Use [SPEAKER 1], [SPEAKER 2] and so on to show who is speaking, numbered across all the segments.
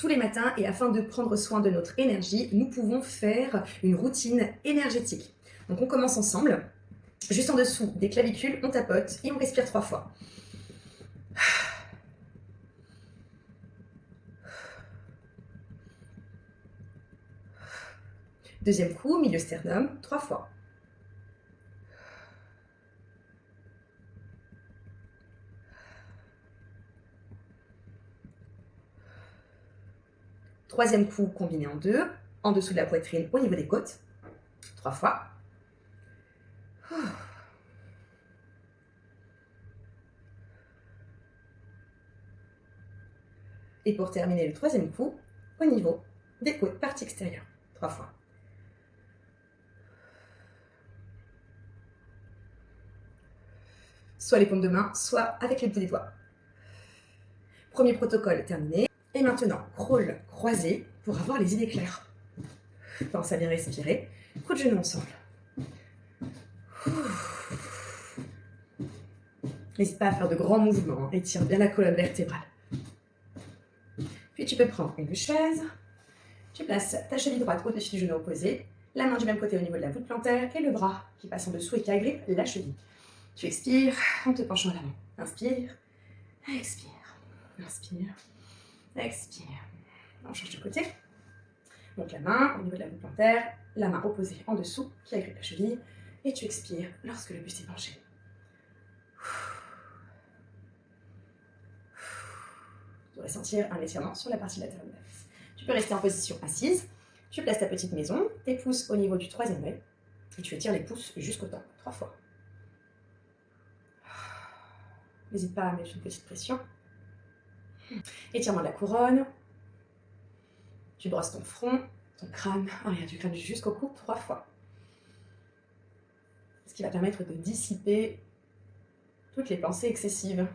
[SPEAKER 1] tous les matins et afin de prendre soin de notre énergie, nous pouvons faire une routine énergétique. Donc on commence ensemble. Juste en dessous des clavicules, on tapote et on respire 3 fois. Deuxième coup, milieu sternum, 3 fois. Troisième coup combiné en 2, en dessous de la poitrine, au niveau des côtes, 3 fois. Et pour terminer le troisième coup, au niveau des côtes, partie extérieure, 3 fois. Soit les paumes de main, soit avec les bouts des doigts. Premier protocole terminé. Et maintenant, crawl croisé pour avoir les idées claires. Pense à bien respirer. Coup de genou ensemble. N'hésite pas à faire de grands mouvements. Étire bien la colonne vertébrale. Puis tu peux prendre une chaise. Tu places ta cheville droite au-dessus du genou opposé. La main du même côté au niveau de la voûte plantaire. Et le bras qui passe en dessous et qui agrippe la cheville. Tu expires en te penchant à l'avant. Inspire. Expire. Inspire. Expire. On change de côté. Donc la main au niveau de la voûte plantaire, la main opposée en dessous qui agrippe la cheville, et tu expires lorsque le buste est penché. Tu devrais sentir un étirement sur la partie latérale de la fesse. Tu peux rester en position assise. Tu places ta petite maison, tes pouces au niveau du troisième œil, et tu étires les pouces jusqu'au temple, 3 fois. N'hésite pas à mettre une petite pression. Étirement de la couronne. Tu brosses ton front, ton crâne, arrière du crâne jusqu'au cou, 3 fois. Ce qui va permettre de dissiper toutes les pensées excessives.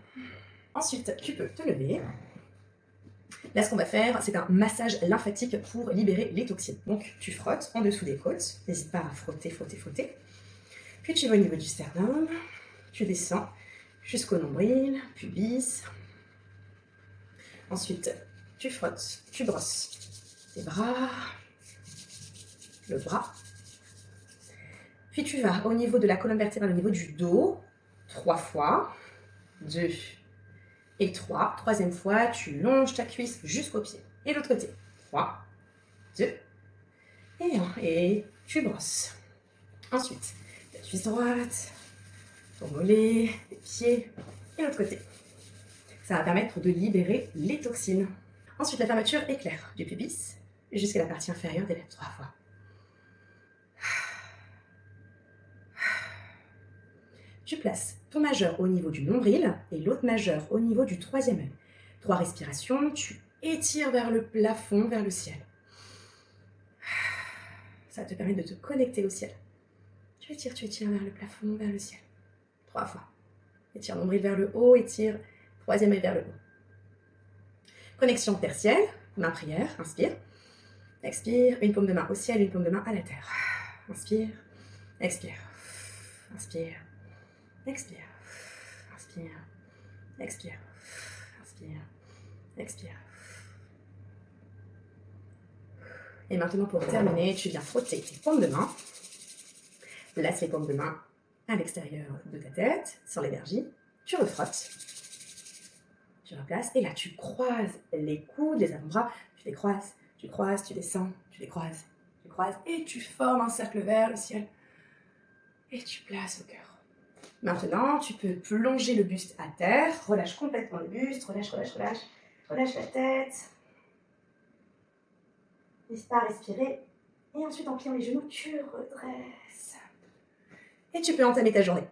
[SPEAKER 1] Ensuite, tu peux te lever. Là, ce qu'on va faire, c'est un massage lymphatique pour libérer les toxines. Donc, tu frottes en dessous des côtes. N'hésite pas à frotter, frotter, frotter. Puis, tu vas au niveau du sternum. Tu descends jusqu'au nombril, pubis. Ensuite, tu frottes, tu brosses tes bras, le bras. Puis, tu vas au niveau de la colonne vertébrale, au niveau du dos, 3 fois. 2 et 3. Troisième fois, tu longes ta cuisse jusqu'au pied. Et l'autre côté. 3, 2 et 1. Et tu brosses. Ensuite, ta cuisse droite, ton mollet, tes pieds et l'autre côté. Ça va permettre de libérer les toxines. Ensuite, la fermeture éclair du pubis jusqu'à la partie inférieure des lèvres. 3 fois. Tu places ton majeur au niveau du nombril et l'autre majeur au niveau du troisième œil. 3 respirations, tu étires vers le plafond, vers le ciel. Ça te permet de te connecter au ciel. Tu étires vers le plafond, vers le ciel. 3 fois. Étire nombril vers le haut, étire troisième œil vers le haut. Connexion tertielle, main prière, inspire. Expire, une paume de main au ciel, une paume de main à la terre. Inspire, expire, inspire, expire, inspire, expire, inspire, expire. Et maintenant, pour terminer, tu viens frotter tes paumes de main. Place les paumes de main à l'extérieur de ta tête, sans l'énergie. Tu refrottes. Tu replaces. Et là, tu croises les coudes, les avant-bras. Tu les croises, tu descends, tu les croises, tu croises. Et tu formes un cercle vers le ciel. Et tu places au cœur. Maintenant, tu peux plonger le buste à terre. Relâche complètement le buste. Relâche, relâche, relâche. Relâche la tête. N'hésite pas à respirer. Et ensuite, en pliant les genoux, tu redresses. Et tu peux entamer ta journée.